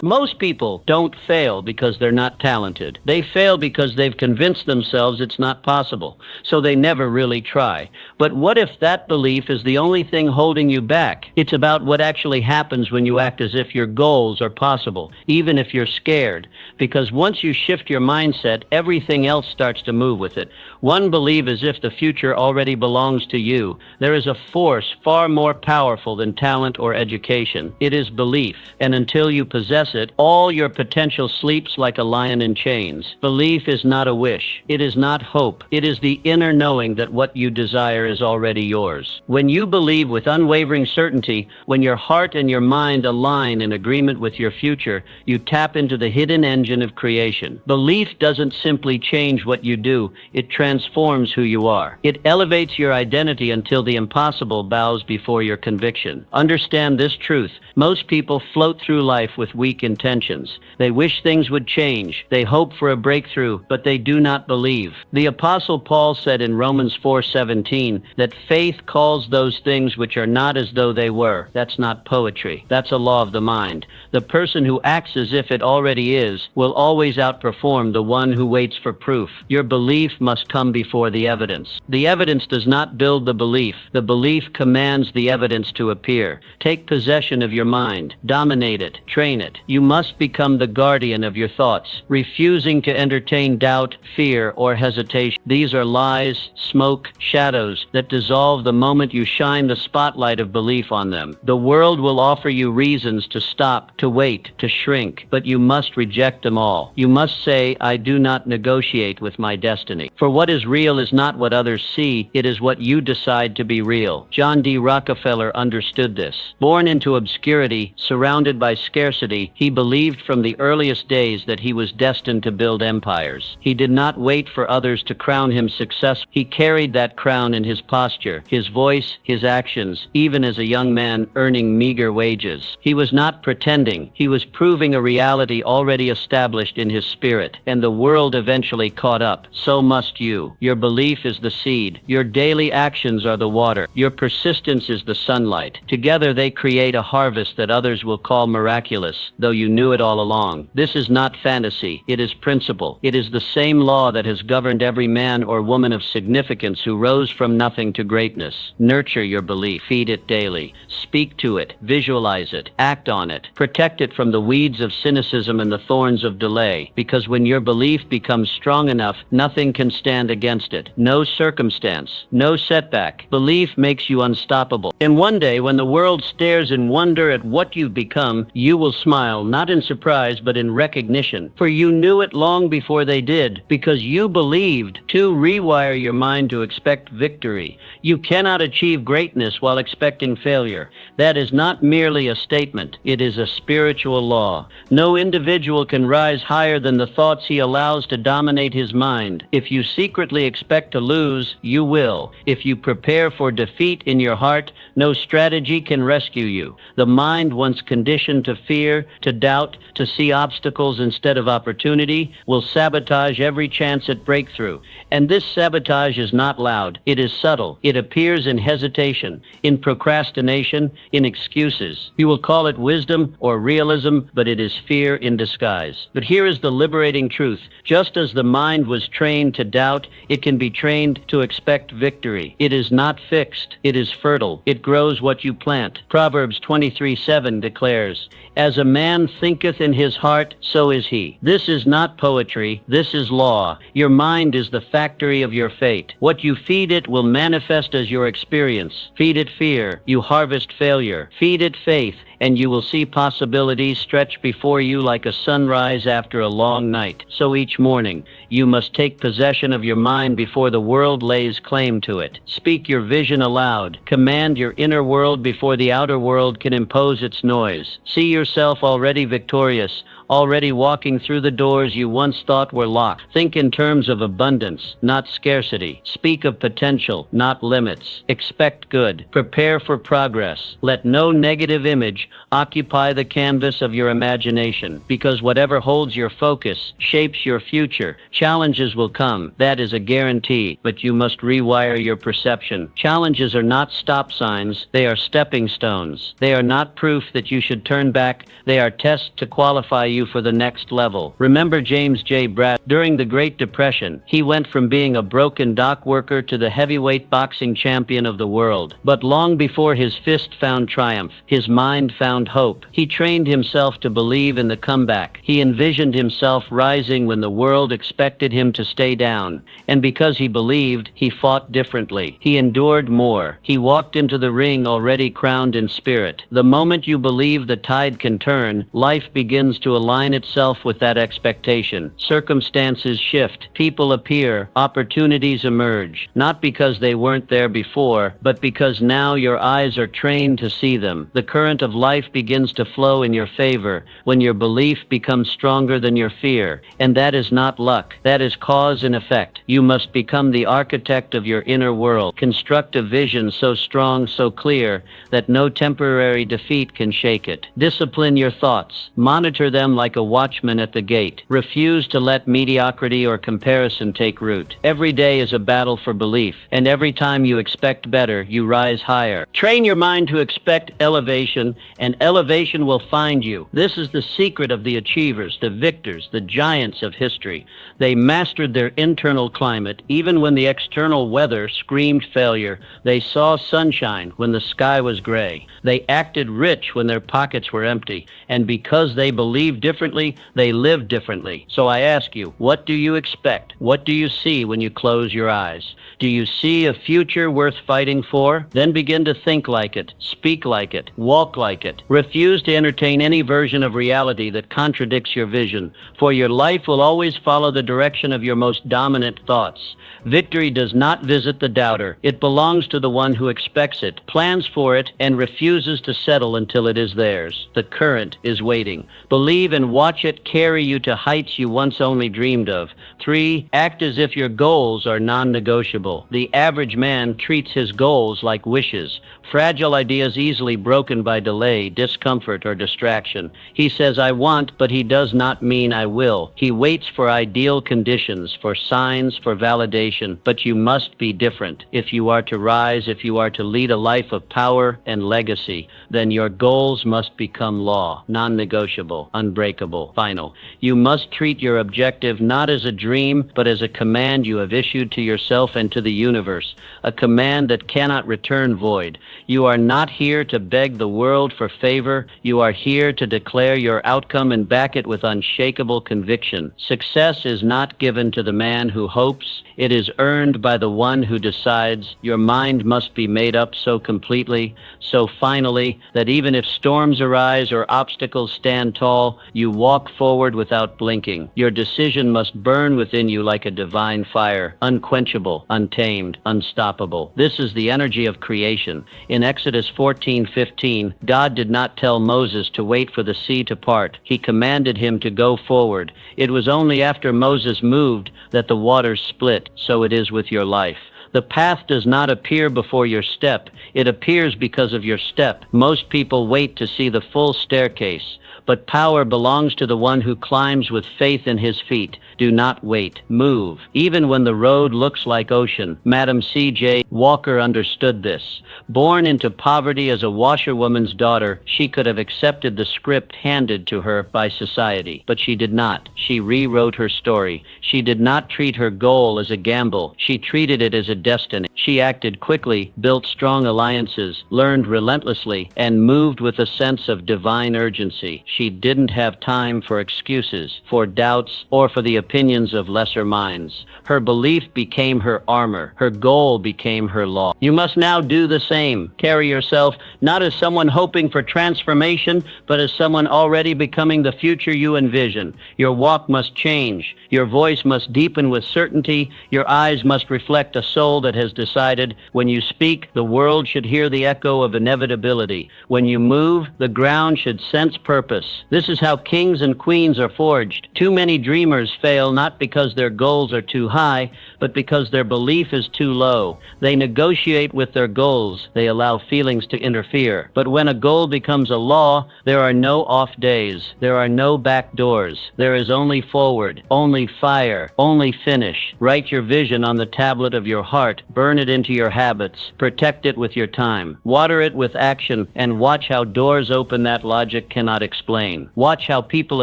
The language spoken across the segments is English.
Most people don't fail because they're not talented. They fail because they've convinced themselves it's not possible, so they never really try. But what if that belief is the only thing holding you back? It's about what actually happens when you act as if your goals are possible, even if you're scared. Because once you shift your mindset, everything else starts to move with it. One, believe as if the future already belongs to you. There is a force far more powerful than talent or education. It is belief, and until you possess it, all your potential sleeps like a lion in chains. Belief is not a wish. It is not hope. It is the inner knowing that what you desire is already yours. When you believe with unwavering certainty, when your heart and your mind align in agreement with your future, you tap into the hidden engine of creation. Belief doesn't simply change what you do, it transforms who you are. It elevates your identity until the impossible bows before your conviction. Understand this truth. Most people float through life with weak intentions. They wish things would change. They hope for a breakthrough, but they do not believe. The Apostle Paul said in Romans 4:17 that faith calls those things which are not as though they were. That's not poetry. That's a law of the mind. The person who acts as if it already is will always outperform the one who waits for proof. Your belief must come before the evidence. The evidence does not build the belief. The belief commands the evidence to appear. Take possession of your mind. Dominate it. Train it. You must become the guardian of your thoughts, refusing to entertain doubt, fear, or hesitation. These are lies, smoke, shadows that dissolve the moment you shine the spotlight of belief on them. The world will offer you reasons to stop, to wait, to shrink, but you must reject them all. You must say, I do not negotiate with my destiny. For what is real is not what others see, it is what you decide to be real. John D. Rockefeller understood this. Born into obscurity, surrounded by scarcity, he believed from the earliest days that he was destined to build empires. He did not wait for others to crown him successful. He carried that crown in his posture, his voice, his actions, even as a young man earning meager wages. He was not pretending. He was proving a reality already established in his spirit, and the world eventually caught up. So must you. Your belief is the seed. Your daily actions are the water. Your persistence is the sunlight. Together they create a harvest that others will call miraculous, though you knew it all along. This is not fantasy. It is principle. It is the same law that has governed every man or woman of significance who rose from nothing to greatness. Nurture your belief. Feed it daily. Speak to it. Visualize it. Act on it. Protect it from the weeds of cynicism and the thorns of delay. Because when your belief becomes strong enough, nothing can stand against it. No circumstance. No setback. Belief makes you unstoppable. And one day, when the world stares in wonder at what you've become, you will smile, not in surprise, but in recognition. For you knew it long before they did, because you believed. To rewire your mind to expect victory. You cannot achieve greatness while expecting failure. That is not merely a statement. It is a spiritual law. No individual can rise higher than the thoughts he allows to dominate his mind. If you secretly expect to lose, you will. If you prepare for defeat in your heart, no strategy can rescue you. The mind, once conditioned to fear, to doubt, to see obstacles instead of opportunity, will sabotage every chance at breakthrough. And this sabotage is not loud. It is subtle. It appears in hesitation, in procrastination, in excuses. You will call it wisdom or realism, but it is fear in disguise. But here is the liberating truth. Just as the mind was trained to doubt, it can be trained to expect victory. It is not fixed. It is fertile. It grows what you plant. Proverbs 23:7 declares, as a man thinketh in his heart, so is he. This is not poetry. This is law. Your mind is the factory of your fate. What you feed it will manifest as your experience. Feed it fear, you harvest failure. Feed it faith, and you will see possibilities stretch before you like a sunrise after a long night. So each morning, you must take possession of your mind before the world lays claim to it. Speak your vision aloud. Command your inner world before the outer world can impose its noise. See yourself already victorious, already walking through the doors you once thought were locked. Think in terms of abundance, not scarcity. Speak of potential, not limits. Expect good. Prepare for progress. Let no negative image Occupy the canvas of your imagination, because whatever holds your focus shapes your future. Challenges will come, that is a guarantee, but you must rewire your perception. Challenges are not stop signs, they are stepping stones. They are not proof that you should turn back, they are tests to qualify you for the next level. Remember James J. Bratt. During the Great Depression, he went from being a broken dock worker to the heavyweight boxing champion of the world. But long before his fist found triumph, his mind found hope. He trained himself to believe in the comeback. He envisioned himself rising when the world expected him to stay down. And because he believed, he fought differently. He endured more. He walked into the ring already crowned in spirit. The moment you believe the tide can turn, life begins to align itself with that expectation. Circumstances shift. People appear. Opportunities emerge. Not because they weren't there before, but because now your eyes are trained to see them. The current of life begins to flow in your favor when your belief becomes stronger than your fear. And that is not luck. That is cause and effect. You must become the architect of your inner world. Construct a vision so strong, so clear, that no temporary defeat can shake it. Discipline your thoughts. Monitor them like a watchman at the gate. Refuse to let mediocrity or comparison take root. Every day is a battle for belief, and every time you expect better, you rise higher. Train your mind to expect elevation, and elevation will find you. This is the secret of the achievers, the victors, the giants of history. They mastered their internal climate, even when the external weather screamed failure. They saw sunshine when the sky was gray. They acted rich when their pockets were empty. And because they believed differently, they lived differently. So I ask you, what do you expect? What do you see when you close your eyes? Do you see a future worth fighting for? Then begin to think like it, speak like it, walk like it. Refuse to entertain any version of reality that contradicts your vision, for your life will always follow the direction of your most dominant thoughts. Victory does not visit the doubter. It belongs to the one who expects it, plans for it, and refuses to settle until it is theirs. The current is waiting. Believe and watch it carry you to heights you once only dreamed of. 3. Act as if your goals are non-negotiable. The average man treats his goals like wishes. Fragile ideas easily broken by delay, discomfort, or distraction. He says, I want, but he does not mean I will. He waits for ideal conditions, for signs, for validation. But you must be different. If you are to rise, if you are to lead a life of power and legacy, then your goals must become law, non-negotiable, unbreakable, final. You must treat your objective not as a dream, but as a command you have issued to yourself and to the universe, a command that cannot return void. You are not here to beg the world for favor. You are here to declare your outcome and back it with unshakable conviction. Success is not given to the man who hopes. It is earned by the one who decides. Your mind must be made up so completely, so finally, that even if storms arise or obstacles stand tall, you walk forward without blinking. Your decision must burn within you like a divine fire, unquenchable, untamed, unstoppable. This is the energy of creation. In Exodus 14:15, God did not tell Moses to wait for the sea to part. He commanded him to go forward. It was only after Moses moved that the waters split. So it is with your life. The path does not appear before your step. It appears because of your step. Most people wait to see the full staircase, but power belongs to the one who climbs with faith in his feet. Do not wait. Move. Even when the road looks like ocean. Madam C.J. Walker understood this. Born into poverty as a washerwoman's daughter, she could have accepted the script handed to her by society. But she did not. She rewrote her story. She did not treat her goal as a gamble. She treated it as a destiny. She acted quickly, built strong alliances, learned relentlessly, and moved with a sense of divine urgency. She didn't have time for excuses, for doubts, or for the opinions of lesser minds. Her belief became her armor. Her goal became her law. You must now do the same. Carry yourself not as someone hoping for transformation, but as someone already becoming the future you envision. Your walk must change. Your voice must deepen with certainty. Your eyes must reflect a soul that has decided. When you speak, the world should hear the echo of inevitability. When you move, the ground should sense purpose. This is how kings and queens are forged. Too many dreamers fail not because their goals are too high, but because their belief is too low. They negotiate with their goals. They allow feelings to interfere. But when a goal becomes a law, there are no off days. There are no back doors. There is only forward, only fire, only finish. Write your vision on the tablet of your heart. Burn it into your habits. Protect it with your time. Water it with action, and watch how doors open that logic cannot explain. Watch how people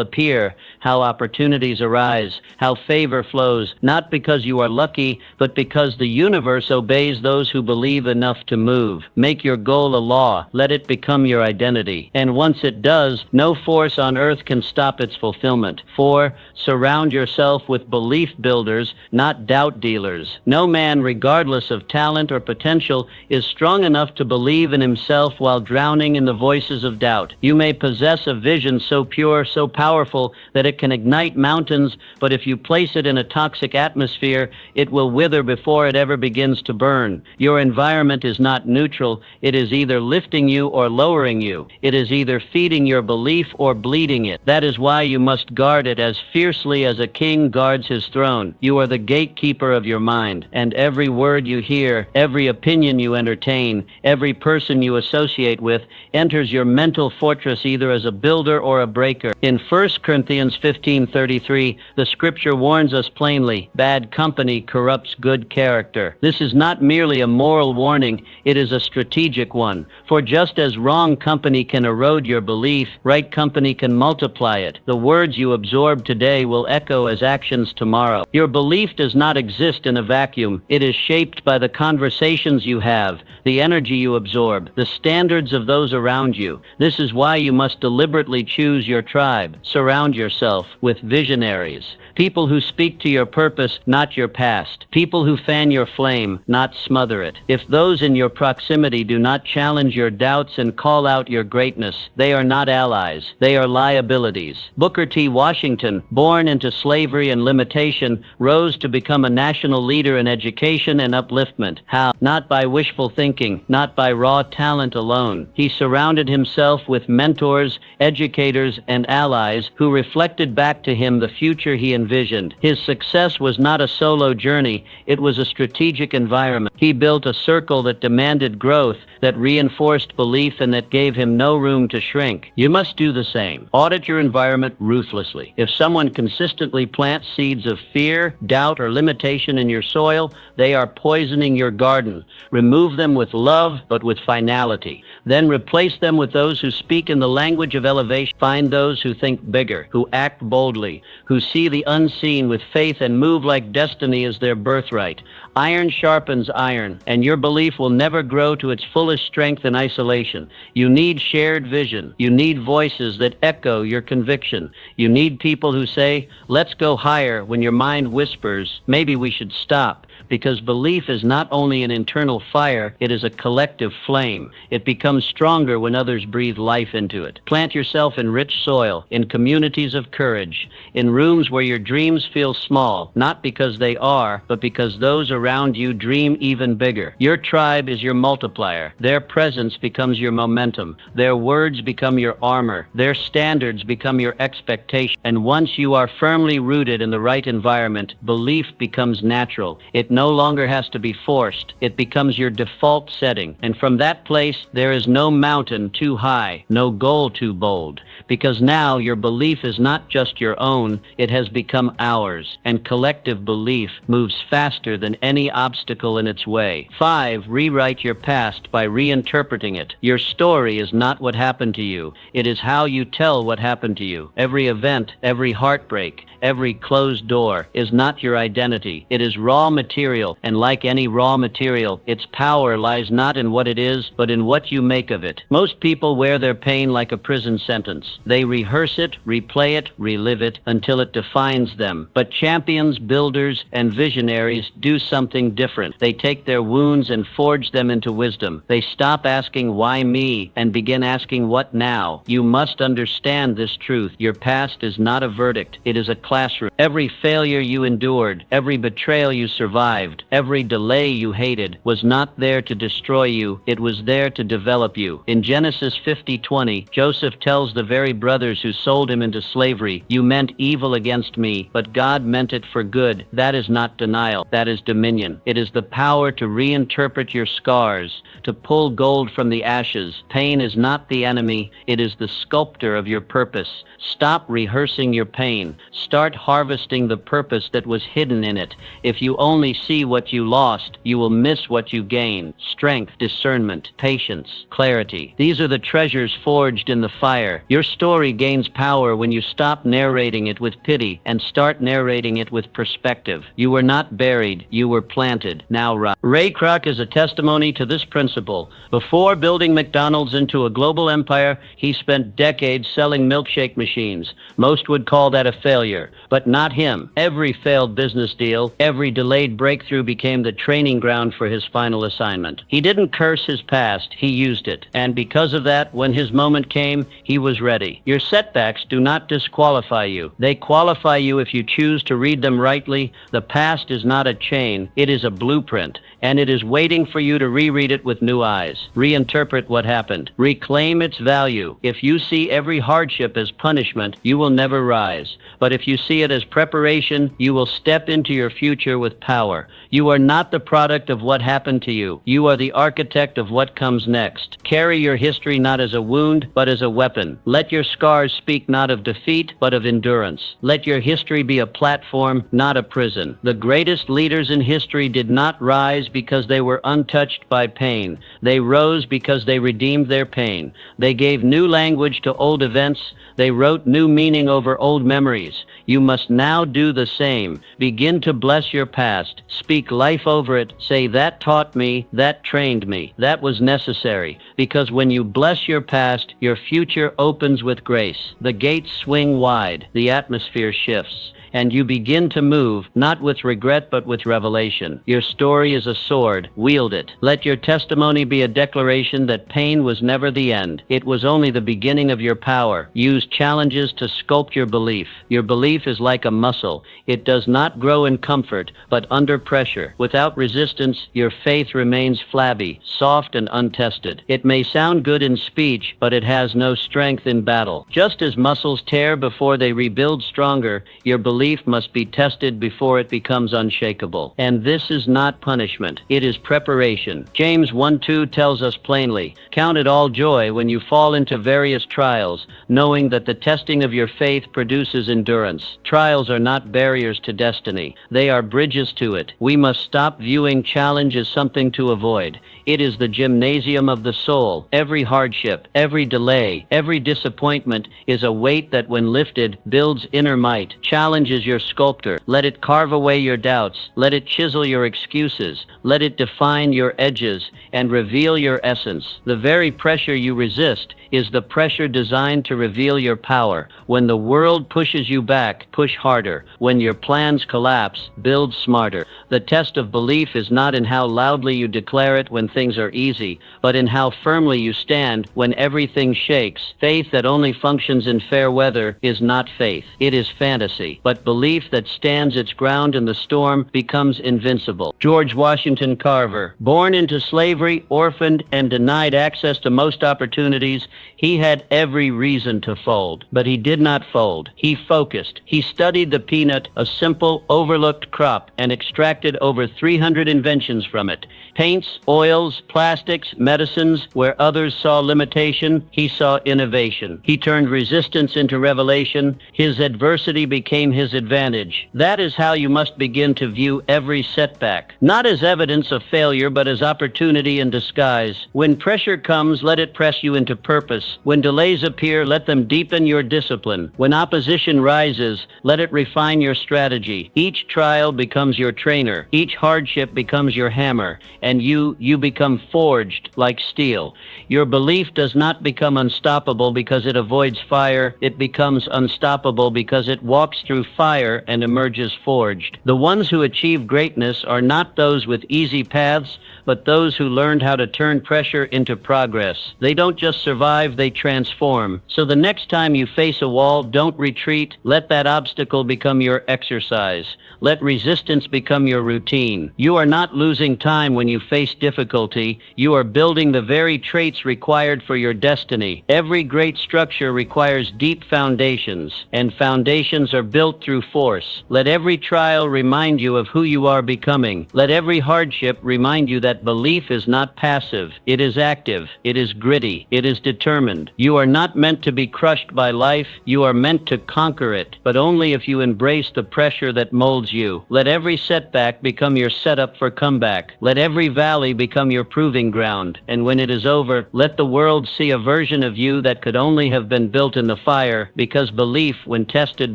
appear, how opportunities arise, how favor flows, not because you are lucky, but because the universe obeys those who believe enough to move. Make your goal a law. Let it become your identity. And once it does, no force on earth can stop its fulfillment. 4. Surround yourself with belief builders, not doubt dealers. No man, regardless of talent or potential, is strong enough to believe in himself while drowning in the voices of doubt. You may possess a vision so pure, so powerful, that it can ignite mountains, but if you place it in a toxic atmosphere, it will wither before it ever begins to burn. Your environment is not neutral. It is either lifting you or lowering you. It is either feeding your belief or bleeding it. That is why you must guard it as fiercely as a king guards his throne. You are the gatekeeper of your mind, and every word you hear, every opinion you entertain, every person you associate with enters your mental fortress either as a builder or a breaker. In 1 Corinthians 15:33, the scripture warns us plainly, bad company corrupts good character. This is not merely a moral warning, it is a strategic one. For just as wrong company can erode your belief, right company can multiply it. The words you absorb today will echo as actions tomorrow. Your belief does not exist in a vacuum. It is shaped by the conversations you have, the energy you absorb, the standards of those around you. This is why you must deliberately choose your tribe. Surround yourself with visionaries. People who speak to your purpose, not your past. People who fan your flame, not smother it. If those in your proximity do not challenge your doubts and call out your greatness, they are not allies. They are liabilities. Booker T. Washington, born into slavery and limitation, rose to become a national leader in education and upliftment. How? Not by wishful thinking, not by raw talent alone. He surrounded himself with mentors, educators, and allies who reflected back to him the future he envisioned. His success was not a solo journey, it was a strategic environment. He built a circle that demanded growth, that reinforced belief, and that gave him no room to shrink. You must do the same. Audit your environment ruthlessly. If someone consistently plants seeds of fear, doubt, or limitation in your soil, they are poisoning your garden. Remove them with love, but with finality. Then replace them with those who speak in the language of elevation. Find those who think bigger, who act boldly, who see the unseen with faith and move like destiny is their birthright. Iron sharpens iron, and your belief will never grow to its fullest strength in isolation. You need shared vision. You need voices that echo your conviction. You need people who say, let's go higher, when your mind whispers, maybe we should stop. Because belief is not only an internal fire, it is a collective flame. It becomes stronger when others breathe life into it. Plant yourself in rich soil, in communities of courage, in rooms where your dreams feel small, not because they are, but because those around you dream even bigger. Your tribe is your multiplier. Their presence becomes your momentum. Their words become your armor. Their standards become your expectation. And once you are firmly rooted in the right environment, belief becomes natural. It no longer has to be forced. It becomes your default setting. And from that place, there is no mountain too high, no goal too bold. Because now your belief is not just your own, it has become ours. And collective belief moves faster than any obstacle in its way. 5. Rewrite your past by reinterpreting it. Your story is not what happened to you. It is how you tell what happened to you. Every event, every heartbreak, every closed door is not your identity. It is raw material, and like any raw material, its power lies not in what it is, but in what you make of it. Most people wear their pain like a prison sentence. They rehearse it, replay it, relive it, until it defines them. But champions, builders, and visionaries do something different. They take their wounds and forge them into wisdom. They stop asking, why me, and begin asking, what now? You must understand this truth. Your past is not a verdict. It is a classroom. Every failure you endured, every betrayal you survived, arrived. Every delay you hated was not there to destroy you, it was there to develop you. In Genesis 50:20, Joseph tells the very brothers who sold him into slavery, "You meant evil against me, but God meant it for good." That is not denial, that is dominion. It is the power to reinterpret your scars, to pull gold from the ashes. Pain is not the enemy, it is the sculptor of your purpose. Stop rehearsing your pain. Start harvesting the purpose that was hidden in it. If you only see what you lost, you will miss what you gained. Strength, discernment, patience, clarity. These are the treasures forged in the fire. Your story gains power when you stop narrating it with pity and start narrating it with perspective. You were not buried, you were planted. Now rise. Ray Kroc is a testimony to this principle. Before building McDonald's into a global empire, he spent decades selling milkshake machines. Most would call that a failure, but not him. Every failed business deal, every delayed breakthrough became the training ground for his final assignment. He didn't curse his past, he used it. And because of that, when his moment came, he was ready. Your setbacks do not disqualify you. They qualify you if you choose to read them rightly. The past is not a chain, it is a blueprint, and it is waiting for you to reread it with new eyes. Reinterpret what happened. Reclaim its value. If you see every hardship as punishment, you will never rise. But if you see it as preparation, you will step into your future with power. You are not the product of what happened to you. You are the architect of what comes next. Carry your history not as a wound, but as a weapon. Let your scars speak not of defeat, but of endurance. Let your history be a platform, not a prison. The greatest leaders in history did not rise because they were untouched by pain. They rose because they redeemed their pain. They gave new language to old events. They wrote new meaning over old memories. You must now do the same. Begin to bless your past. Speak life over it. Say, that taught me, that trained me, that was necessary. Because when you bless your past, your future opens with grace. The gates swing wide. The atmosphere shifts. And you begin to move, not with regret, but with revelation. Your story is a sword. Wield it. Let your testimony be a declaration that pain was never the end. It was only the beginning of your power. Use challenges to sculpt your belief. Your belief is like a muscle. It does not grow in comfort, but under pressure. Without resistance, your faith remains flabby, soft, and untested. It may sound good in speech, but it has no strength in battle. Just as muscles tear before they rebuild stronger, your belief must be tested before it becomes unshakable. And this is not punishment. It is preparation. James 1:2 tells us plainly, "Count it all joy when you fall into various trials, knowing that the testing of your faith produces endurance." Trials are not barriers to destiny. They are bridges to it. We must stop viewing challenge as something to avoid. It is the gymnasium of the soul. Every hardship, every delay, every disappointment is a weight that, when lifted, builds inner might. Challenge is your sculptor. Let it carve away your doubts. Let it chisel your excuses. Let it define your edges and reveal your essence. The very pressure you resist is the pressure designed to reveal your power. When the world pushes you back, push harder. When your plans collapse, build smarter. The test of belief is not in how loudly you declare it when things are easy, but in how firmly you stand when everything shakes. Faith that only functions in fair weather is not faith. It is fantasy. But belief that stands its ground in the storm becomes invincible. George Washington Carver, born into slavery, orphaned, and denied access to most opportunities, he had every reason to fold, but he did not fold. He focused. He studied the peanut, a simple, overlooked crop, and extracted over 300 inventions from it. Paints, oils, plastics, medicines. Where others saw limitation, he saw innovation. He turned resistance into revelation. His adversity became his advantage. That is how you must begin to view every setback. Not as evidence of failure, but as opportunity in disguise. When pressure comes, let it press you into purpose. When delays appear, let them deepen your discipline. When opposition rises, let it refine your strategy. Each trial becomes your trainer. Each hardship becomes your hammer. And you become forged like steel. Your belief does not become unstoppable because it avoids fire. It becomes unstoppable because it walks through fire and emerges forged. The ones who achieve greatness are not those with easy paths, but those who learned how to turn pressure into progress. They don't just survive survive, they transform. So the next time you face a wall, don't retreat. Let that obstacle become your exercise. Let resistance become your routine. You are not losing time when you face difficulty. You are building the very traits required for your destiny. Every great structure requires deep foundations, and foundations are built through force. Let every trial remind you of who you are becoming. Let every hardship remind you that belief is not passive. It is active. It is gritty. It is determined. You are not meant to be crushed by life. You are meant to conquer it, but only if you embrace the pressure that molds you. Let every setback become your setup for comeback. Let every valley become your proving ground. And when it is over, let the world see a version of you that could only have been built in the fire, because belief, when tested,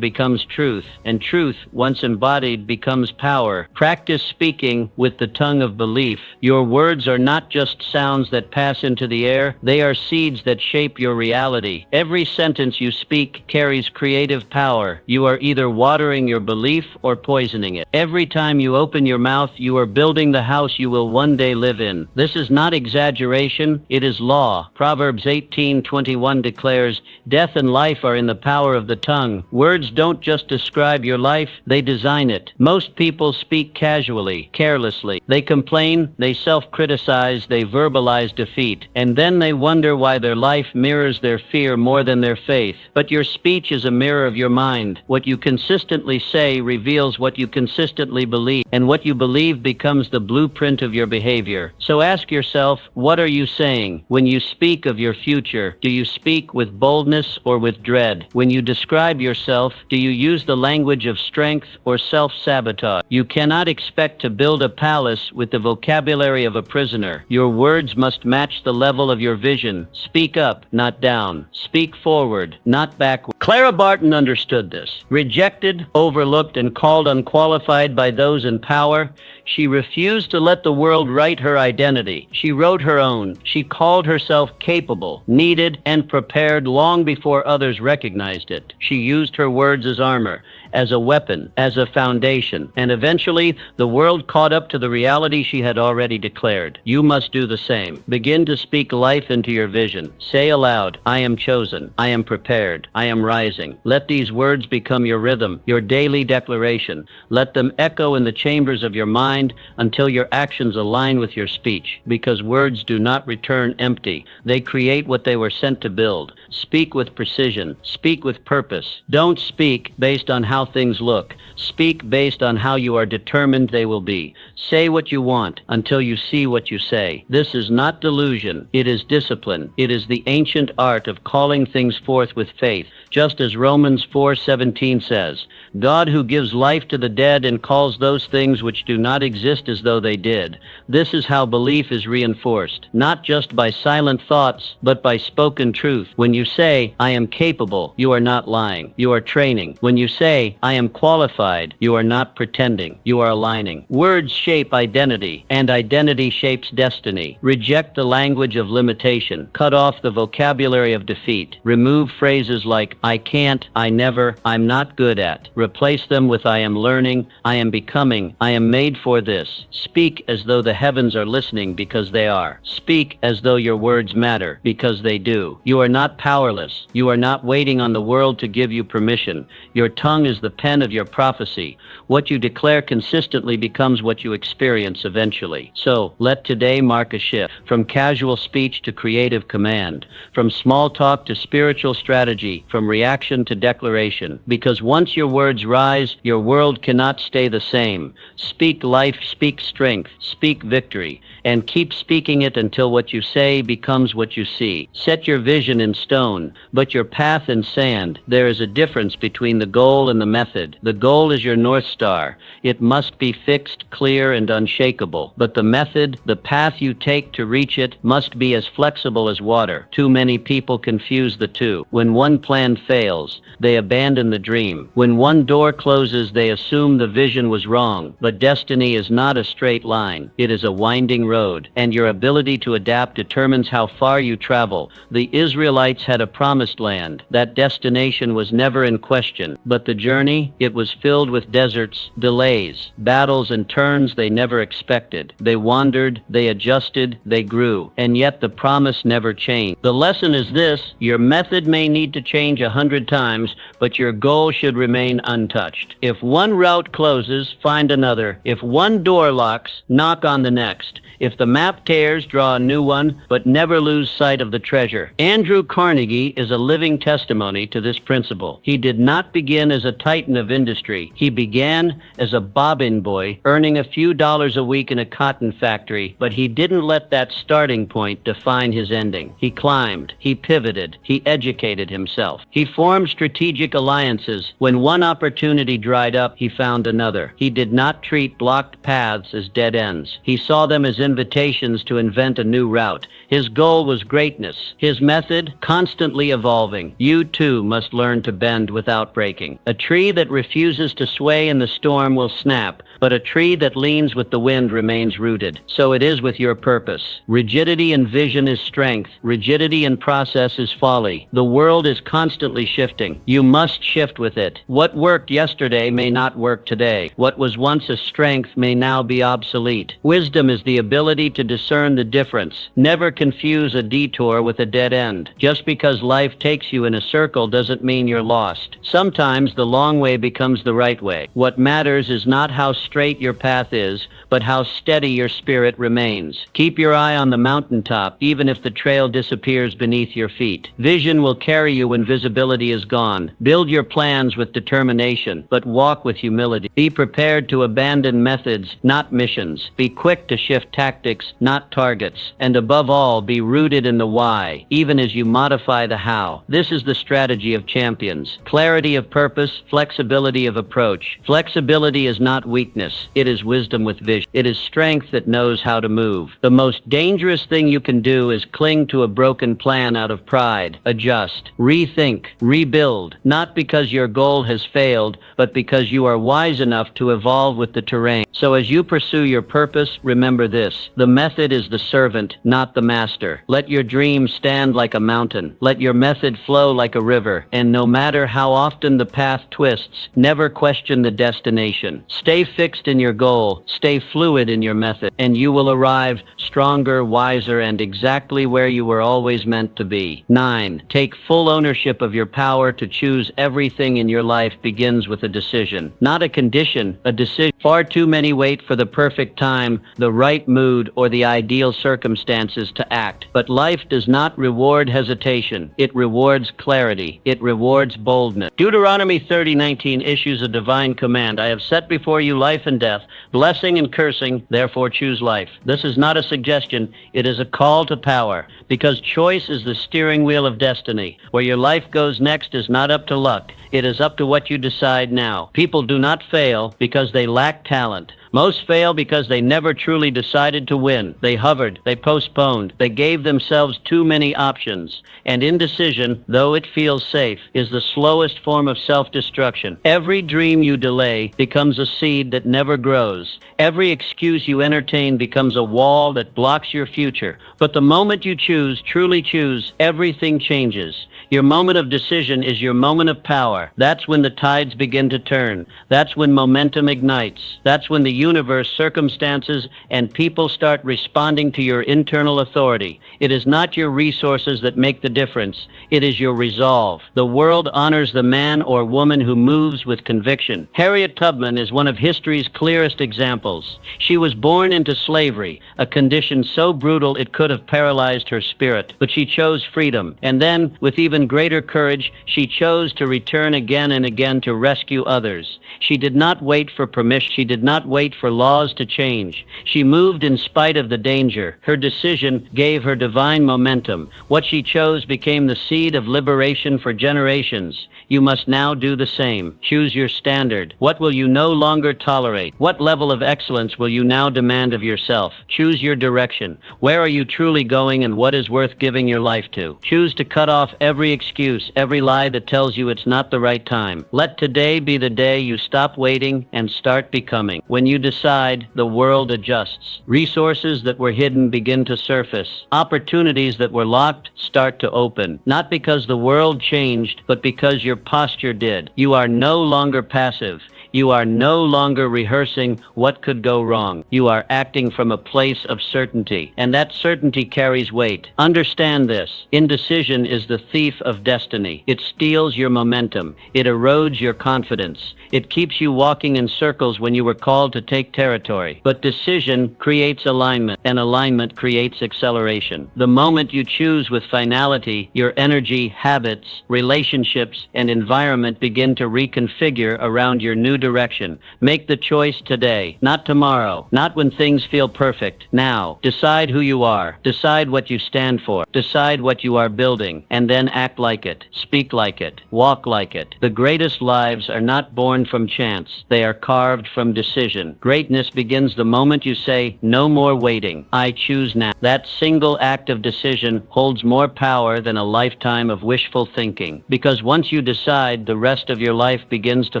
becomes truth, and truth, once embodied, becomes power. Practice speaking with the tongue of belief. Your words are not just sounds that pass into the air. They are seeds that shape your reality. Every sentence you speak carries creative power. You are either watering your belief or poisoning it. Every time you open your mouth, you are building the house you will one day live in. This is not exaggeration, it is law. Proverbs 18:21 declares, "Death and life are in the power of the tongue." Words don't just describe your life, they design it. Most people speak casually, carelessly. They complain, they self-criticize, they verbalize defeat, and then they wonder why their life mirrors their fear more than their faith. But your speech is a mirror of your mind. What you consistently say reveals what you consistently believe, and what you believe becomes the blueprint of your behavior. So ask yourself, what are you saying? When you speak of your future, do you speak with boldness or with dread? When you describe yourself, do you use the language of strength or self-sabotage? You cannot expect to build a palace with the vocabulary of a prisoner. Your words must match the level of your vision. Speak up, not down. Speak forward, not backward. Clara Barton understood this. Rejected, overlooked, and called unqualified by those in power, she refused to let the world write her identity. She wrote her own. She called herself capable, needed, and prepared long before others recognized it. She used her words as armor, as a weapon, as a foundation, and eventually the world caught up to the reality she had already declared. You must do the same. Begin to speak life into your vision. Say aloud, "I am chosen. I am prepared. I am rising." Let these words become your rhythm, your daily declaration. Let them echo in the chambers of your mind until your actions align with your speech, because words do not return empty. They create what they were sent to build. Speak with precision. Speak with purpose. Don't speak based on how things look. Speak based on how you are determined they will be. Say what you want until you see what you say. This is not delusion. It is discipline. It is the ancient art of calling things forth with faith. Just as Romans 4:17 says, "God who gives life to the dead and calls those things which do not exist as though they did." This is how belief is reinforced, not just by silent thoughts, but by spoken truth. When you say, "I am capable," you are not lying. You are training. When you say, "I am qualified," you are not pretending. You are aligning. Words shape identity, and identity shapes destiny. Reject the language of limitation. Cut off the vocabulary of defeat. Remove phrases like, "I can't," "I never," "I'm not good at." Replace them with, "I am learning," "I am becoming," "I am made for this." Speak as though the heavens are listening, because they are. Speak as though your words matter, because they do. You are not powerless. You are not waiting on the world to give you permission. Your tongue is the pen of your prophecy. What you declare consistently becomes what you experience eventually. So, let today mark a shift, from casual speech to creative command, from small talk to spiritual strategy, from reaction to declaration. Because once your words rise, your world cannot stay the same. Speak life, speak strength, speak victory, and keep speaking it until what you say becomes what you see. Set your vision in stone, but your path in sand. There is a difference between the goal and the method. The goal is your North Star. It must be fixed, clear, and unshakable. But the method, the path you take to reach it, must be as flexible as water. Too many people confuse the two. When one plan fails, they abandon the dream. When one door closes, they assume the vision was wrong. But destiny is not a straight line. It is a winding road, and your ability to adapt determines how far you travel. The Israelites had a promised land. That destination was never in question, but the journey, it was filled filled with deserts, delays, battles and turns they never expected. They wandered, they adjusted, they grew, and yet the promise never changed. The lesson is this: your method may need to change 100 times, but your goal should remain untouched. If one route closes, find another. If one door locks, knock on the next. If the map tears, draw a new one, but never lose sight of the treasure. Andrew Carnegie is a living testimony to this principle. He did not begin as a titan of industry. He began as a bobbin boy, earning a few dollars a week in a cotton factory, but he didn't let that starting point define his ending. He climbed, he pivoted, he educated himself. He formed strategic alliances. When one opportunity dried up, he found another. He did not treat blocked paths as dead ends. He saw them as invitations to invent a new route. His goal was greatness. His method, constantly evolving. You too must learn to bend without breaking. A tree that refuses to sway in the storm will snap, but a tree that leans with the wind remains rooted. So it is with your purpose. Rigidity in vision is strength. Rigidity in process is folly. The world is constantly shifting. You must shift with it. What worked yesterday may not work today. What was once a strength may now be obsolete. Wisdom is the ability to discern the difference. Never confuse a detour with a dead end. Just because life takes you in a circle doesn't mean you're lost. Sometimes the long way becomes the right way. What matters is not how straight your path is, but how steady your spirit remains. Keep your eye on the mountaintop, even if the trail disappears beneath your feet. Vision will carry you when visibility is gone. Build your plans with determination, but walk with humility. Be prepared to abandon methods, not missions. Be quick to shift tactics, not targets. And above all, be rooted in the why, even as you modify the how. This is the strategy of champions. Clarity of purpose, flexibility of approach. Flexibility is not weakness. It is wisdom with vision. It is strength that knows how to move. The most dangerous thing you can do is cling to a broken plan out of pride. Adjust, rethink, rebuild, not because your goal has failed, but because you are wise enough to evolve with the terrain. So as you pursue your purpose, remember this: the method is the servant, not the master. Let your dream stand like a mountain. Let your method flow like a river. And no matter how often the path twists, never question the destination. Stay fixed in your goal. Stay fluid in your method, and you will arrive stronger, wiser, and exactly where you were always meant to be. 9. Take full ownership of your power to choose. Everything in your life begins with a decision, not a condition, a decision. Far too many wait for the perfect time, the right mood, or the ideal circumstances to act. But life does not reward hesitation. It rewards clarity. It rewards boldness. Deuteronomy 30:19 issues a divine command. I have set before you life and death, blessing and cursing, therefore choose life. This is not a suggestion. It is a call to power, because choice is the steering wheel of destiny. Where your life goes next is not up to luck. It is up to what you decide now. People do not fail because they lack talent. Most fail because they never truly decided to win. They hovered, they postponed, they gave themselves too many options. And indecision, though it feels safe, is the slowest form of self-destruction. Every dream you delay becomes a seed that never grows. Every excuse you entertain becomes a wall that blocks your future. But the moment you choose, truly choose, everything changes. Your moment of decision is your moment of power. That's when the tides begin to turn. That's when momentum ignites. That's when the universe, circumstances, and people start responding to your internal authority. It is not your resources that make the difference. It is your resolve. The world honors the man or woman who moves with conviction. Harriet Tubman is one of history's clearest examples. She was born into slavery, a condition so brutal it could have paralyzed her spirit. But she chose freedom. And then, with even greater courage, she chose to return again and again to rescue others. She did not wait for permission. She did not wait for laws to change. She moved in spite of the danger. Her decision gave her divine momentum. What she chose became the seed of liberation for generations. You must now do the same. Choose your standard. What will you no longer tolerate? What level of excellence will you now demand of yourself? Choose your direction. Where are you truly going, and what is worth giving your life to? Choose to cut off every excuse, every lie that tells you it's not the right time. Let today be the day you stop waiting and start becoming. When you decide, the world adjusts. Resources that were hidden begin to surface. Opportunities that were locked start to open. Not because the world changed, but because your posture did. You are no longer passive. You are no longer rehearsing what could go wrong. You are acting from a place of certainty, and that certainty carries weight. Understand this. Indecision is the thief of destiny. It steals your momentum. It erodes your confidence. It keeps you walking in circles when you were called to take territory. But decision creates alignment, and alignment creates acceleration. The moment you choose with finality, your energy, habits, relationships, and environment begin to reconfigure around your new direction. Make the choice today, not tomorrow, not when things feel perfect. Now, decide who you are. Decide what you stand for. Decide what you are building, and then act like it. Speak like it. Walk like it. The greatest lives are not born from chance. They are carved from decision. Greatness begins the moment you say, no more waiting. I choose now. That single act of decision holds more power than a lifetime of wishful thinking. Because once you decide, the rest of your life begins to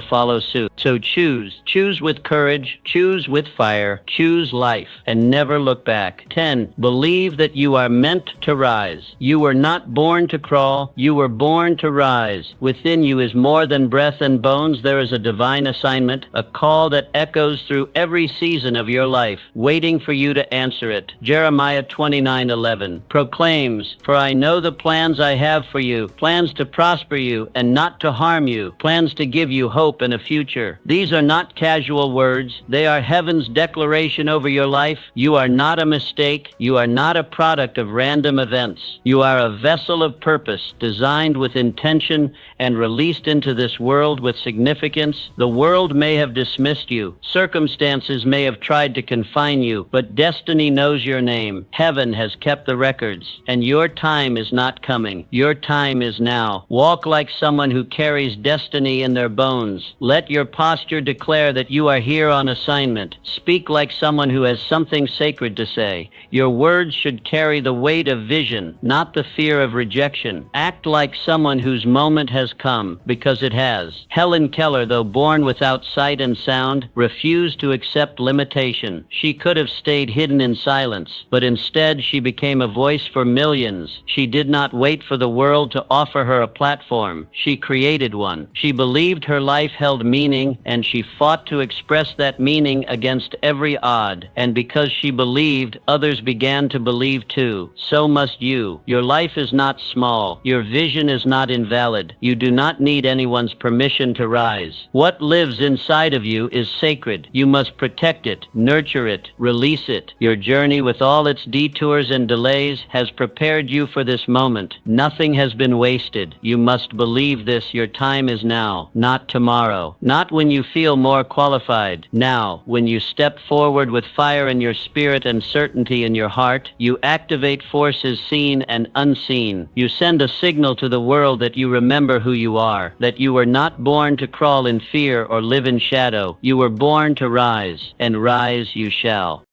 follow suit. So choose. Choose with courage. Choose with fire. Choose life. And never look back. 10. Believe that you are meant to rise. You were not born to crawl. You were born to rise. Within you is more than breath and bones. There is a divine assignment, a call that echoes through every season of your life, waiting for you to answer it. Jeremiah 29:11 proclaims, "For I know the plans I have for you, plans to prosper you and not to harm you, plans to give you hope and a future." These are not casual words. They are heaven's declaration over your life. You are not a mistake. You are not a product of random events. You are a vessel of purpose, designed with intention and released into this world with significance. The world may have dismissed you. Circumstances may have tried to confine you, but destiny knows your name. Heaven has kept the records, and your time is not coming. Your time is now. Walk like someone who carries destiny in their bones. Let your posture declare that you are here on assignment. Speak like someone who has something sacred to say. Your words should carry the weight of vision, not the fear of rejection. Act like someone whose moment has come, because it has. Helen Keller, though born without sight and sound, refused to accept limitation. She could have stayed hidden in silence, but instead she became a voice for millions. She did not wait for the world to offer her a platform. She created one. She believed her life held meaning, and she fought to express that meaning against every odd. And because she believed, others began to believe too. So must you. Your life is not small. Your vision is not invalid. You do not need anyone's permission to rise. What lives inside of you is sacred. You must protect it, nurture it, release it. Your journey, with all its detours and delays, has prepared you for this moment. Nothing has been wasted. You must believe this. Your time is now, not tomorrow. Not when you feel more qualified. Now, when you step forward with fire in your spirit and certainty in your heart, you activate forces seen and unseen. You send a signal to the world that you remember who you are, that you were not born to crawl in fear or live in shadow. You were born to rise, and rise you shall.